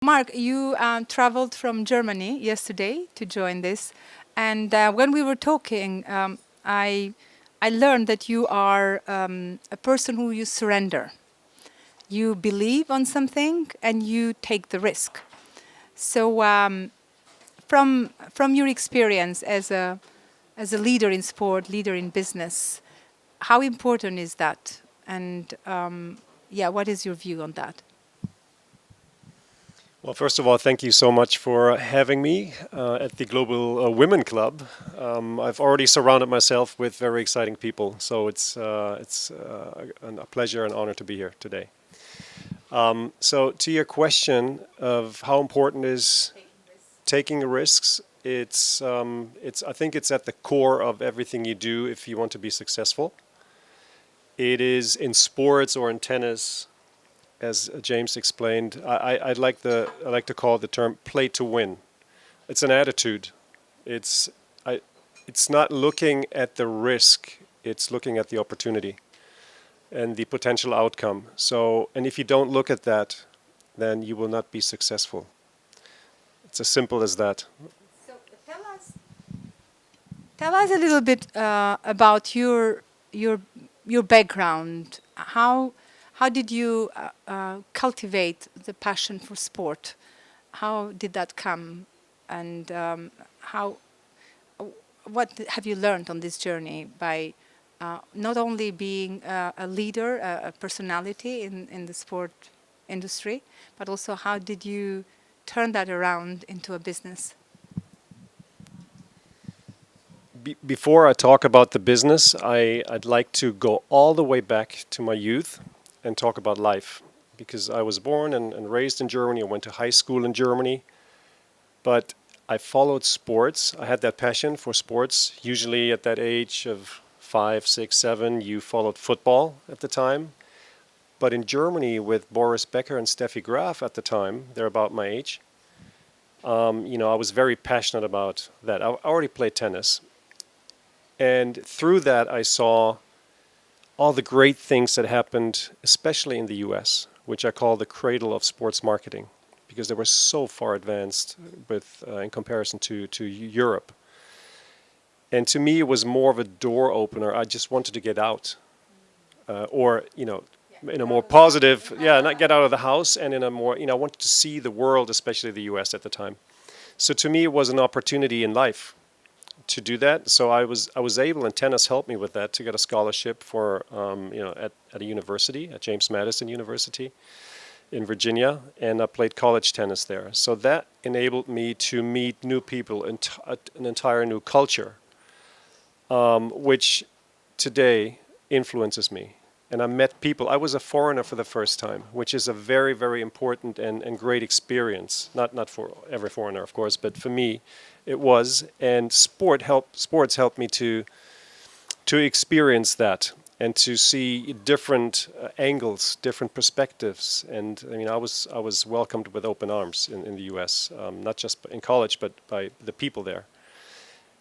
Mark, you traveled from Germany yesterday to join this, and when we were talking, I learned that you are a person who you surrender. You believe on something and you take the risk. So, from your experience as a leader in sport, leader in business, how important is that? And yeah, what is your view on that? Well, first of all, thank you so much for having me at the Global Women Club. I've already surrounded myself with very exciting people, so it's a pleasure and honor to be here today. So, to your question of how important is taking risks, it's I think it's at the core of everything you do if you want to be successful. It is in sports or in tennis, as James explained. I like to call the term "play to win." It's an attitude. It's I, it's not looking at the risk. It's looking at the opportunity and the potential outcome. So, and if you don't look at that, then you will not be successful. It's as simple as that. So tell us a little bit about your your background. How did you cultivate the passion for sport? How did that come, and how what have you learned on this journey by not only being a leader, a personality in the sport industry, but also how did you turn that around into a business? Before I talk about the business, I'd like to go all the way back to my youth and talk about life. Because I was born and raised in Germany. I went to high school in Germany. But I followed sports. I had that passion for sports. Usually at that age of 5, 6, 7, you followed football at the time. But in Germany, with Boris Becker and Steffi Graf at the time, they're about my age. I was very passionate about that. I already played tennis, and through that, I saw all the great things that happened, especially in the US, which I call the cradle of sports marketing, because they were so far advanced in comparison to Europe. And to me, it was more of a door opener. I just wanted to get out, or in a more positive, yeah, not get out of the house, and in a more, I wanted to see the world, especially the U.S. at the time. So to me, it was an opportunity in life to do that. So I was able, and tennis helped me with that, to get a scholarship for at a university, at James Madison University in Virginia, and I played college tennis there. So that enabled me to meet new people, an entire new culture, which today influences me. And I met people. I was a foreigner for the first time, which is a very, very important and great experience. Not for every foreigner, of course, but for me, it was. And sports helped me to experience that and to see different angles, different perspectives. And I mean, I was welcomed with open arms in the U.S., not just in college, but by the people there.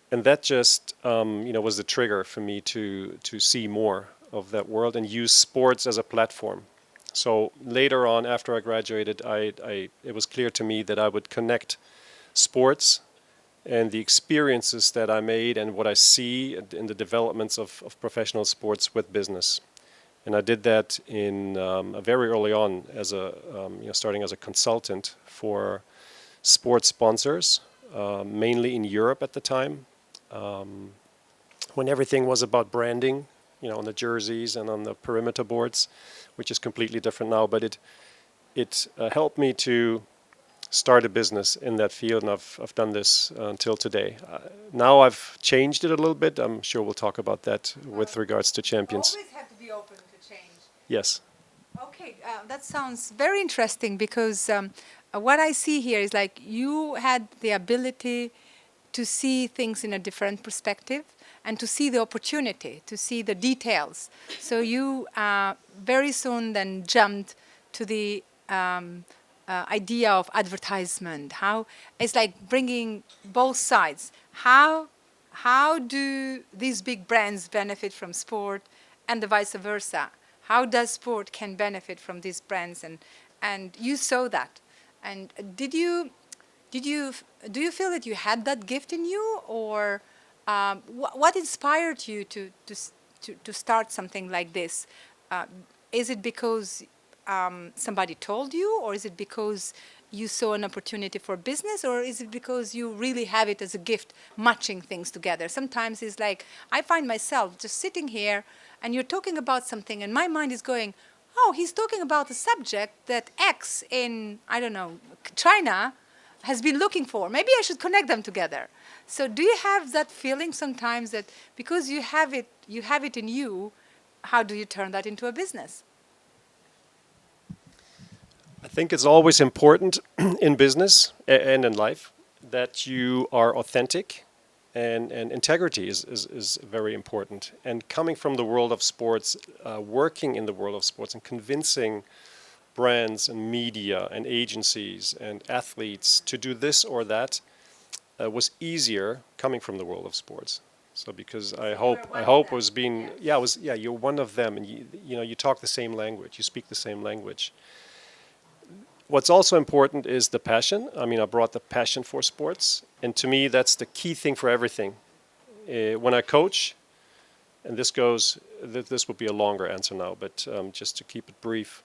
And that just was the trigger for me to see more of that world and use sports as a platform. So later on, after I graduated, it was clear to me that I would connect sports and the experiences that I made and what I see in the developments of professional sports with business. And I did that in very early on as starting as a consultant for sports sponsors, mainly in Europe at the time, um, when everything was about branding, on the jerseys and on the perimeter boards, which is completely different now. But it helped me to start a business in that field, and I've done this until today. Now I've changed it a little bit. I'm sure we'll talk about that with regards to champions. Always have to be open to change. Yes. Okay, that sounds very interesting because what I see here is like you had the ability to see things in a different perspective and to see the opportunity, to see the details. So you very soon then jumped to the idea of advertisement. How it's like bringing both sides. How do these big brands benefit from sport, and the vice versa? How does sport can benefit from these brands? And you saw that. And do you feel that you had that gift in you, or what inspired you to start something like this? Uh, is it because somebody told you, or is it because you saw an opportunity for business, or is it because you really have it as a gift, matching things together? Sometimes it's like I find myself just sitting here, and you're talking about something, and my mind is going, oh, he's talking about a subject that X in, I don't know, China has been looking for. Maybe I should connect them together. So do you have that feeling sometimes that because you have it in you, how do you turn that into a business? I think it's always important in business and in life that you are authentic, and integrity is very important. And coming from the world of sports, working in the world of sports and convincing brands and media and agencies and athletes to do this or that was easier coming from the world of sports. So because I hope was being yeah, it was yeah, you're one of them, and you know, you talk the same language, you speak the same language. What's also important is the passion. I mean, I brought the passion for sports, and to me, that's the key thing for everything. When I coach, and this would be a longer answer now, but just to keep it brief,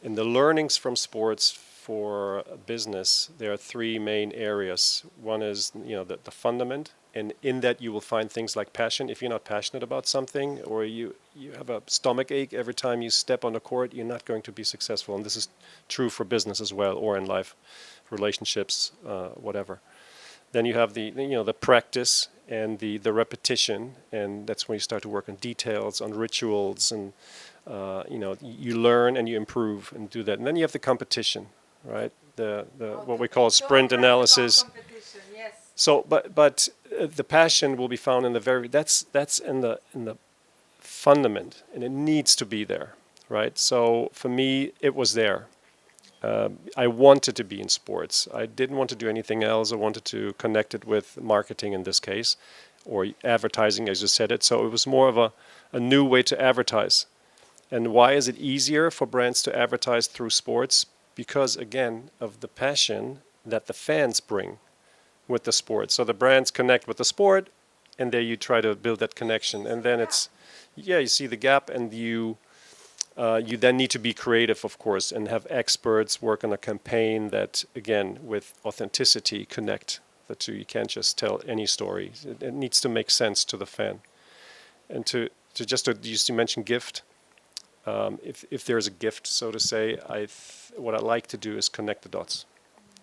in the learnings from sports for business, there are three main areas. One is, you know, the fundament, and in that you will find things like passion. If you're not passionate about something, or you have a stomach ache every time you step on the court, you're not going to be successful. And this is true for business as well, or in life, relationships, whatever. Then you have the practice and the repetition, and that's when you start to work on details, on rituals, and you learn and you improve and do that. And then you have the competition, right? The what we call sprint analysis. Yes. So, but the passion will be found in the that's in the fundament, and it needs to be there, right? So for me, it was there. I wanted to be in sports. I didn't want to do anything else. I wanted to connect it with marketing in this case, or advertising, as you said it. So it was more of a new way to advertise. And why is it easier for brands to advertise through sports? Because, again, of the passion that the fans bring with the sport. So the brands connect with the sport, and there you try to build that connection. And then you see the gap, and you then need to be creative, of course, and have experts work on a campaign that, again, with authenticity, connect the two. You can't just tell any story. It needs to make sense to the fan. And you mentioned gift. If there's a gift, so to say, what I like to do is connect the dots.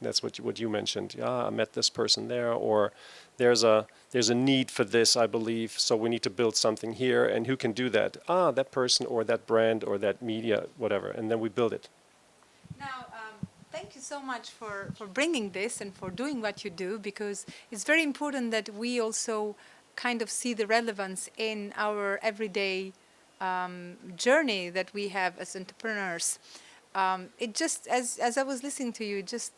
That's what you mentioned. Yeah, I met this person there, or there's a need for this, I believe. So we need to build something here, and who can do that? That person, or that brand, or that media, whatever, and then we build it. Now, thank you so much for bringing this and for doing what you do, because it's very important that we also kind of see the relevance in our everyday journey that we have as entrepreneurs. It just, as I was listening to you, it just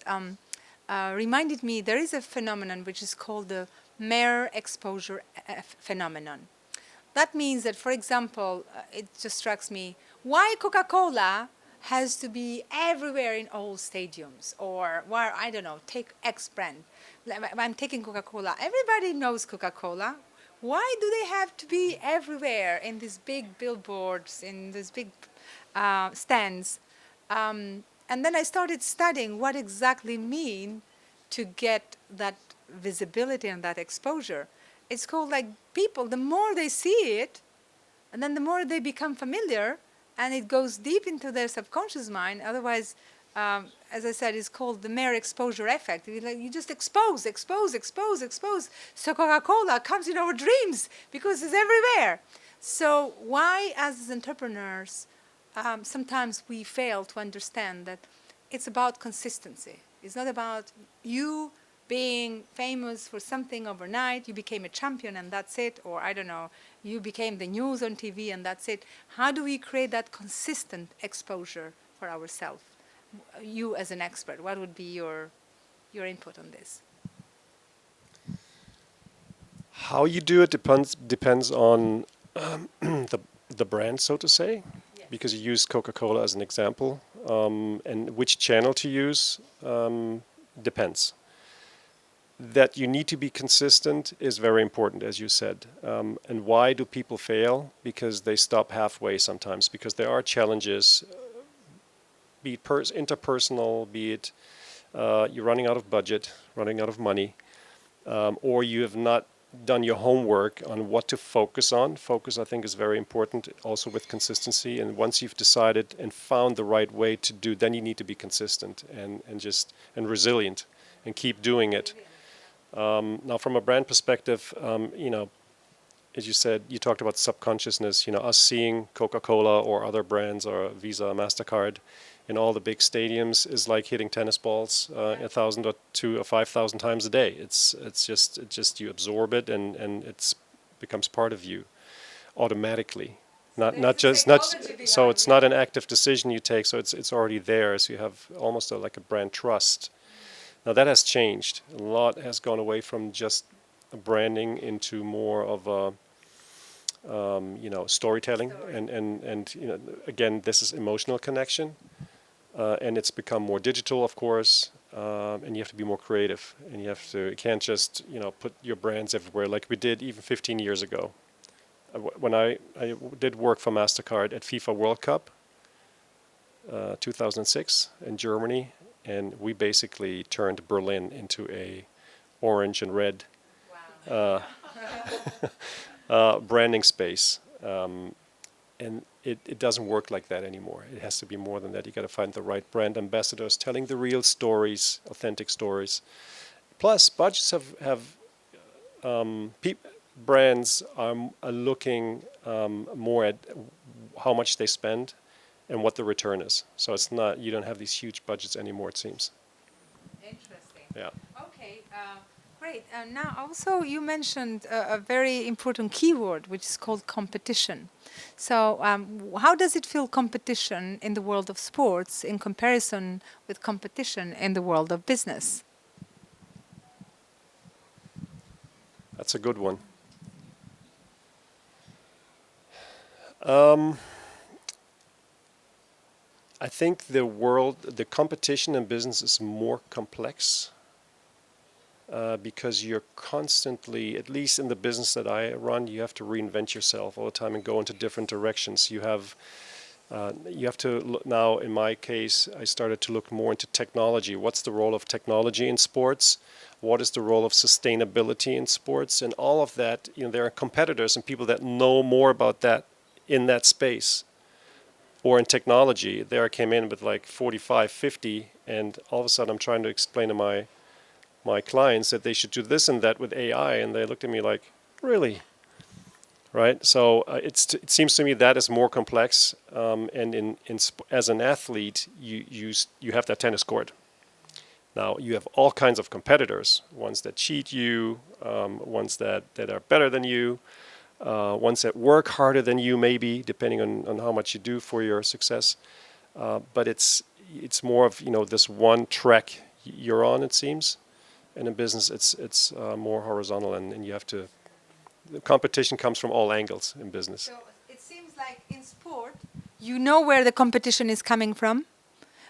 reminded me there is a phenomenon which is called the mere exposure phenomenon. That means that, for example, it just strikes me, why Coca-Cola has to be everywhere in all stadiums, or why, I don't know, take X brand. I'm taking Coca-Cola. Everybody knows Coca-Cola. Why do they have to be everywhere in these big billboards, in these big stands? And then I started studying what exactly mean to get that visibility and that exposure. It's called like people, the more they see it, and then the more they become familiar, and it goes deep into their subconscious mind. Otherwise, as I said, it's called the mere exposure effect. You just expose, expose, expose, expose. So Coca-Cola comes in our dreams because it's everywhere. So why, as entrepreneurs, sometimes we fail to understand that it's about consistency. It's not about you being famous for something overnight. You became a champion and that's it. Or I don't know, you became the news on TV and that's it. How do we create that consistent exposure for ourselves? You as an expert, what would be your input on this? How you do it depends on the brand, so to say. Yes. because you used Coca-Cola as an example, and which channel to use depends. That you need to be consistent is very important, as you said. And why do people fail? Because they stop halfway sometimes, because there are challenges, be it interpersonal, be it you're running out of budget, running out of money, or you have not done your homework on what to focus on. Focus, I think, is very important, also with consistency. And once you've decided and found the right way to do, then you need to be consistent and resilient and keep doing it. Now, from a brand perspective, as you said, you talked about subconsciousness. Us seeing Coca-Cola or other brands or Visa, MasterCard in all the big stadiums is like hitting tennis balls 1,000 or 2,000 or 5,000 times a day. It's just you absorb it and it becomes part of you automatically. So it's not an active decision you take. So it's already there. So you have almost like a brand trust. Now that has changed. A lot has gone away from just branding into more of a storytelling and again, this is emotional connection. And it's become more digital, of course, and you have to be more creative, and you can't just put your brands everywhere like we did even 15 years ago. When I did work for MasterCard at FIFA World Cup 2006 in Germany, and we basically turned Berlin into a orange and red branding space. And it doesn't work like that anymore. It has to be more than that. You got to find the right brand ambassadors telling the real stories, authentic stories. Plus, budgets brands are looking more at how much they spend and what the return is. So it's not, you don't have these huge budgets anymore, it seems. Interesting. Yeah. Okay, great. Now, also, you mentioned a very important keyword, which is called competition. So, how does it feel competition in the world of sports in comparison with competition in the world of business? That's a good one. I think the competition in business is more complex because you're constantly, at least in the business that I run, you have to reinvent yourself all the time and go into different directions. You have to look, now, in my case, I started to look more into technology. What's the role of technology in sports? What is the role of sustainability in sports? And all of that, there are competitors and people that know more about that in that space. Or in technology, there I came in with like 45, 50, and all of a sudden I'm trying to explain to my clients that they should do this and that with AI, and they looked at me like, really? Right? So it seems to me that is more complex, and as an athlete, you have that tennis court. Now, you have all kinds of competitors, ones that cheat you, ones that are better than you, ones that work harder than you, maybe, depending on how much you do for your success. But it's more of this one track you're on, it seems. And in business, it's more horizontal, and you have to. The competition comes from all angles in business. So it seems like in sport, you know where the competition is coming from,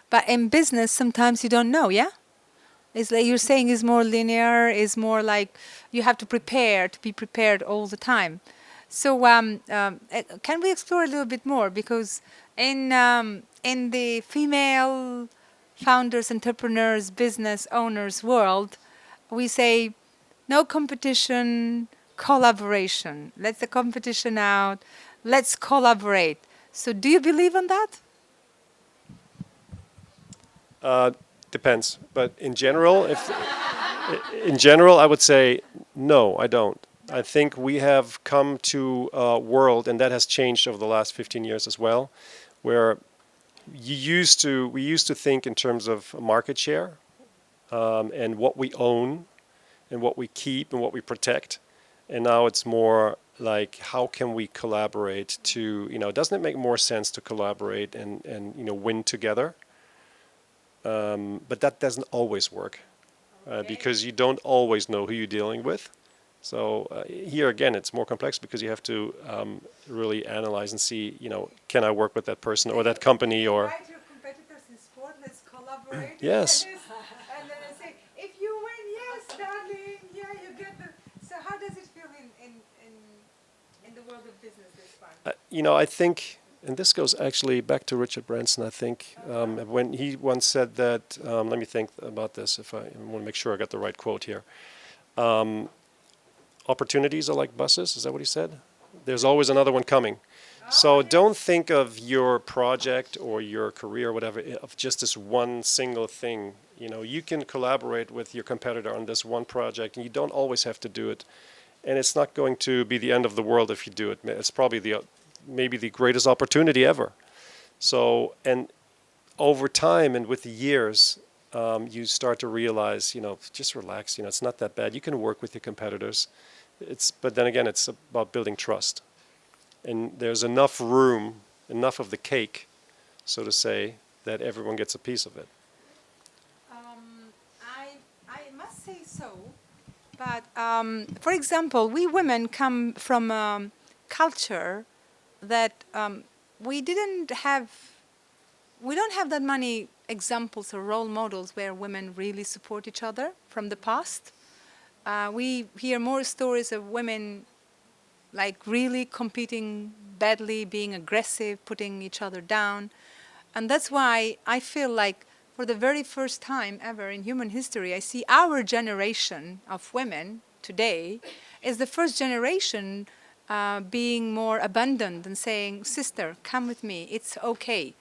but in business, sometimes you don't know. Yeah. It's like you're saying is more linear, is more like you have to be prepared all the time. So can we explore a little bit more? Because in the female founders, entrepreneurs, business owners world, we say no competition, collaboration. Let the competition out. Let's collaborate. So do you believe in that? Depends, but in general, I would say no, I don't. I think we have come to a world, and that has changed over the last 15 years as well, where we used to think in terms of market share and what we own and what we keep and what we protect, and now it's more like how can we collaborate to, doesn't it make more sense to collaborate and win together? But that doesn't always work because you don't always know who you're dealing with. So here again, it's more complex because you have to really analyze and see, can I work with that person or that company or. Invite your competitors in sport, let's collaborate in Yes. tennis, and then I say, if you win, yes, darling, yeah, you get the. So how does it feel in the world of business this one? I think, and this goes actually back to Richard Branson, I think, when he once said that, let me think about this, if I want to make sure I got the right quote here. Opportunities are like buses, is that what he said? There's always another one coming. So don't think of your project or your career or whatever of just this one single thing. You can collaborate with your competitor on this one project, and you don't always have to do it. And it's not going to be the end of the world if you do it. It's probably maybe the greatest opportunity ever. So, and over time and with the years, you start to realize, just relax. It's not that bad. You can work with your competitors. But then again, it's about building trust. And there's enough room, enough of the cake, so to say, that everyone gets a piece of it. I must say so, but for example, we women come from a culture that we didn't have, we don't have that many examples or role models where women really support each other from the past. We hear more stories of women like really competing badly, being aggressive, putting each other down. And that's why I feel like for the very first time ever in human history, I see our generation of women today is the first generation being more abundant and saying, sister, come with me, it's okay.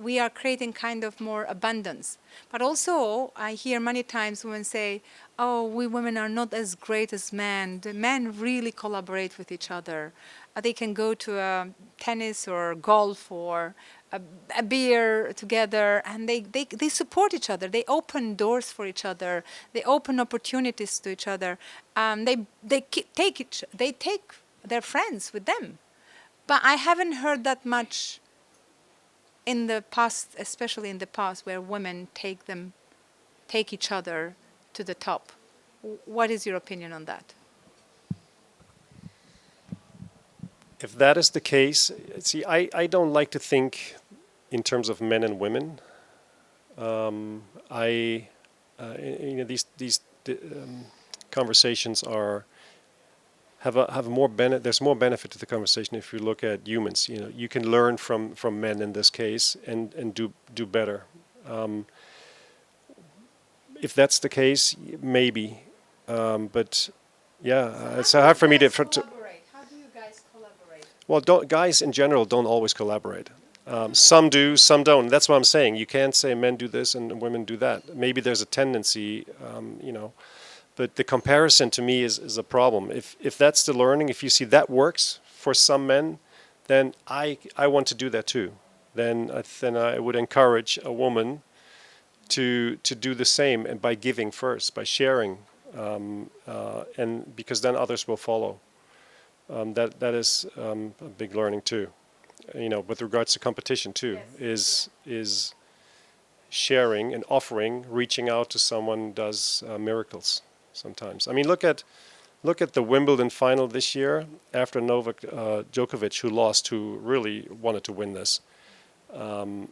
We are creating kind of more abundance. But also, I hear many times women say, oh, we women are not as great as men. The men really collaborate with each other. They can go to tennis or golf or a beer together, and they support each other. They open doors for each other. They open opportunities to each other. They take their friends with them. But I haven't heard that much in the past, especially in the past, where women take each other to the top. What is your opinion on that? If that is the case, see, I don't like to think in terms of men and women. These conversations have more benefit. There's more benefit to the conversation if you look at humans. You can learn from men in this case and do better. If that's the case, maybe. But yeah, it's hard for me to. How do you guys collaborate? Well, guys in general don't always collaborate. Some do, some don't. That's what I'm saying. You can't say men do this and women do that. Maybe there's a tendency, but the comparison to me is a problem. If that's the learning, if you see that works for some men, then I want to do that too. Then I would encourage a woman to do the same, and by giving first, by sharing, and because then others will follow. That is a big learning too. With regards to competition too, Yes. is sharing and offering, reaching out to someone does miracles sometimes. I mean, look at the Wimbledon final this year after Novak Djokovic, who lost, who really wanted to win this. The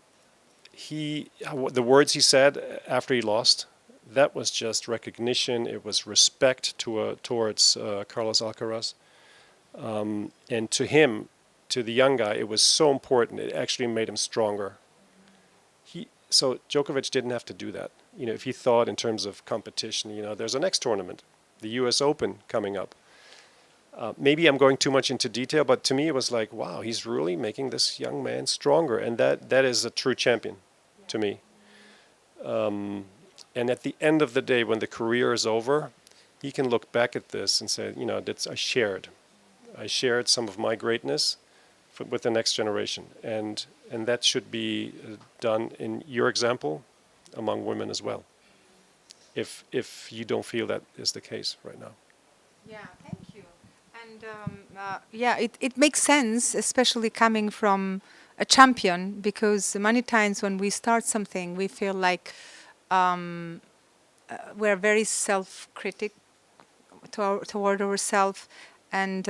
words he said after he lost, that was just recognition. It was respect towards Carlos Alcaraz, and to him, to the young guy, it was so important. It actually made him stronger. So Djokovic didn't have to do that. If he thought in terms of competition, there's a next tournament, the U.S. Open coming up. Maybe I'm going too much into detail, but to me it was like, wow, he's really making this young man stronger, and that is a true champion to me. And at the end of the day, when the career is over, he can look back at this and say, I shared some of my greatness with the next generation, and that should be done in your example among women as well. If you don't feel that is the case right now. Yeah, thank you. And it makes sense, especially coming from a champion, because many times when we start something, we feel like we're very self-critic toward ourselves, and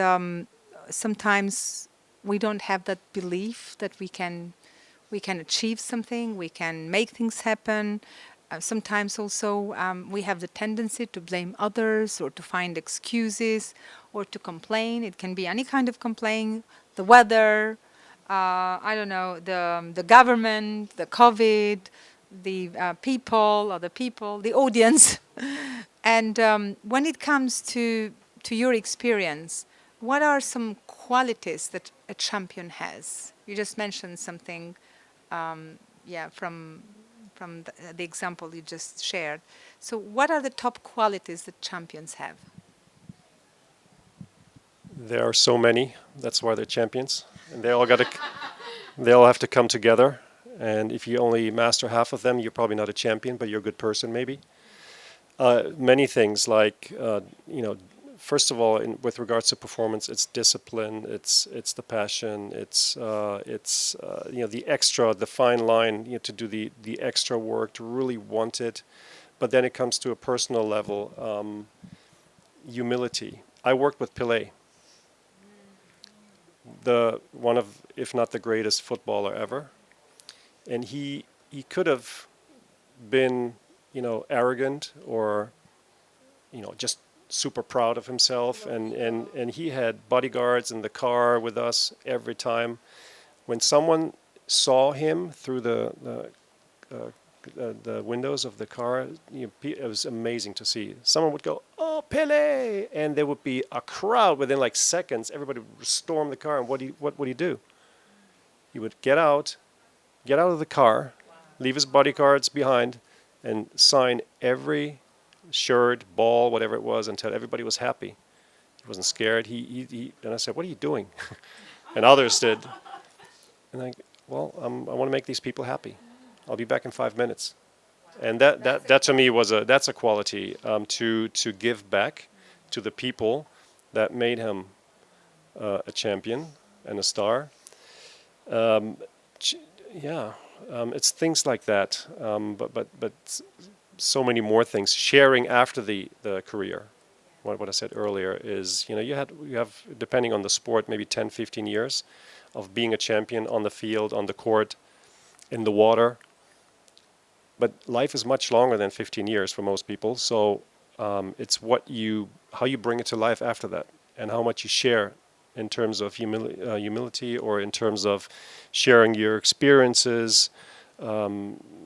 sometimes we don't have that belief that we can achieve something, we can make things happen. Sometimes also we have the tendency to blame others or to find excuses or to complain. It can be any kind of complaint, the weather, I don't know, the government, the COVID, the people, other people, the audience. And when it comes to your experience, what are some qualities that a champion has? You just mentioned something, yeah, from the example you just shared. So, what are the top qualities that champions have? There are so many. That's why they're champions, and they all have to come together. And if you only master half of them, you're probably not a champion, but you're a good person, maybe. Many things like first of all, with regards to performance, it's discipline, it's the passion, it's the extra, the fine line, to do the extra work, to really want it. But then it comes to a personal level, humility. I worked with Pelé, the one of, if not the greatest footballer ever, and he could have been, arrogant or, just super proud of himself, and he had bodyguards in the car with us every time. When someone saw him through the windows of the car, it was amazing to see. Someone would go, "Oh, Pele!" and there would be a crowd within like seconds. Everybody would storm the car, and what would he do? He would get out of the car, leave his bodyguards behind, and sign every shirt, ball, whatever it was, until everybody was happy. He wasn't scared. And I said, "What are you doing?" And others did. And well, I want to make these people happy. I'll be back in 5 minutes. And that to me that's a quality, to give back to the people that made him a champion and a star. Um, yeah, it's things like that. But so many more things. Sharing after the career. What I said earlier is, you have, depending on the sport, maybe 10, 15 years of being a champion on the field, on the court, in the water. But life is much longer than 15 years for most people. So it's how you bring it to life after that, and how much you share in terms of humility, or in terms of sharing your experiences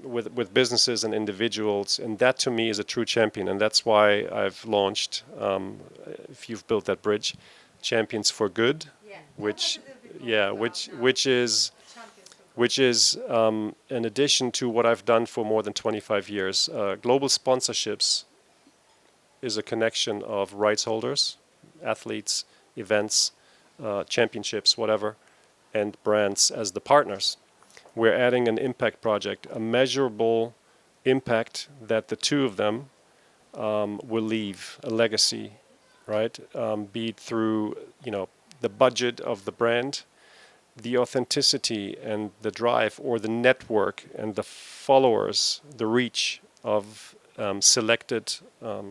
with businesses and individuals. And that to me is a true champion. And that's why I've launched, if you've built that bridge, Champions for Good, which is in addition to what I've done for more than 25 years. Global sponsorships is a connection of rights holders, athletes, events, championships, whatever, and brands as the partners. We're adding an impact project, a measurable impact that the two of them will leave, a legacy, right? Be it through, the budget of the brand, the authenticity and the drive, or the network and the followers, the reach of selected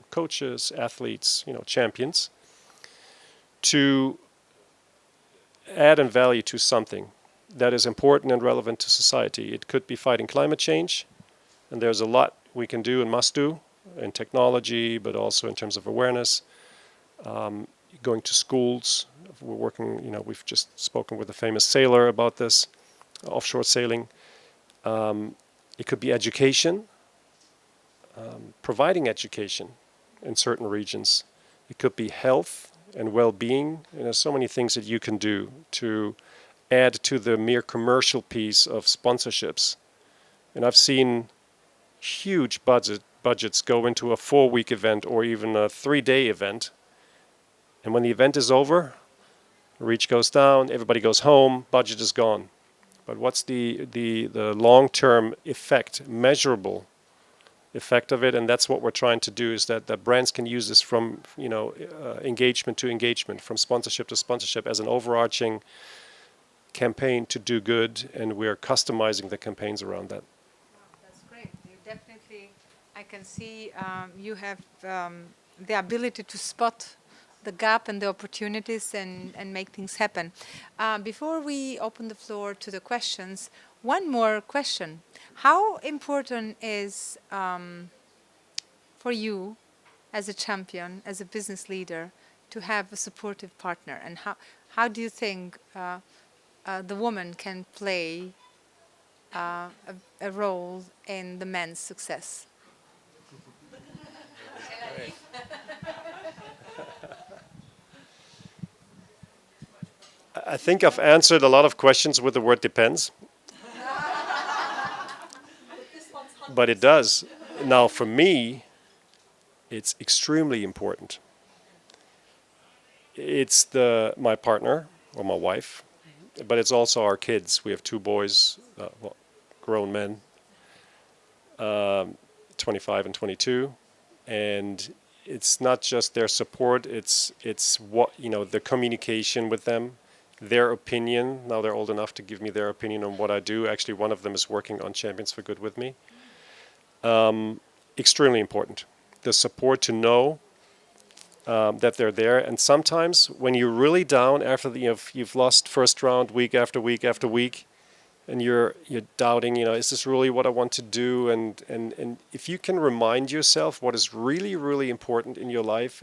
coaches, athletes, champions, to add in value to something that is important and relevant to society. It could be fighting climate change, and there's a lot we can do and must do in technology, but also in terms of awareness. Going to schools, we're working, we've just spoken with a famous sailor about this, offshore sailing. It could be education, providing education in certain regions. It could be health and well-being. So many things that you can do to add to the mere commercial piece of sponsorships. And I've seen huge budgets go into a 4-week event or even a 3-day event. And when the event is over, reach goes down, everybody goes home, budget is gone. But what's the long-term effect, measurable effect of it? And that's what we're trying to do, is that the brands can use this from engagement to engagement, from sponsorship to sponsorship, as an overarching campaign to do good, and we're customizing the campaigns around that. That's great. You definitely, I can see you have the ability to spot the gap and the opportunities and make things happen. Before we open the floor to the questions, one more question. How important is for you as a champion, as a business leader, to have a supportive partner? And how do you think the woman can play a role in the men's success? I think I've answered a lot of questions with the word depends, but it does. Now, for me, it's extremely important. It's my partner or my wife, but it's also our kids. We have two boys, well, grown men, 25 and 22, and it's not just their support. It's what the communication with them, their opinion. Now they're old enough to give me their opinion on what I do. Actually, one of them is working on Champions for Good with me. Extremely important. The support to know that they're there. And sometimes when you're really down after you've lost first round week after week after week, and you're doubting, is this really what I want to do? And if you can remind yourself what is really, really important in your life,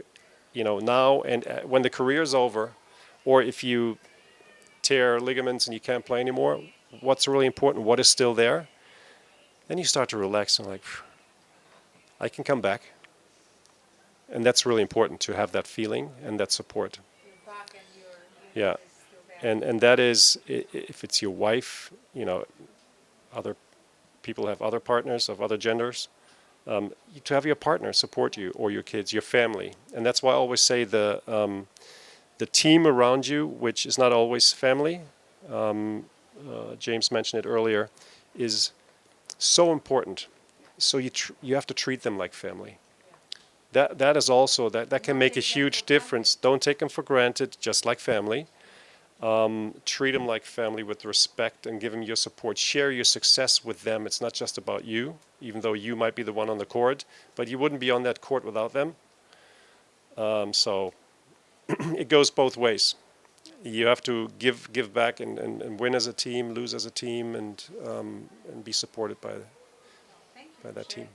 now and when the career is over, or if you tear ligaments and you can't play anymore, what's really important, what is still there, then you start to relax and like, I can come back. And that's really important to have that feeling and that support. Yeah. And that is, if it's your wife, other people have other partners of other genders, to have your partner support you, or your kids, your family. And that's why I always say the team around you, which is not always family, James mentioned it earlier, is so important. So you have to treat them like family. That is also, that can make a huge difference. Don't take them for granted, just like family. Treat them like family with respect and give them your support. Share your success with them. It's not just about you, even though you might be the one on the court, but you wouldn't be on that court without them. So it goes both ways. You have to give back and win as a team, lose as a team, and be supported by that team.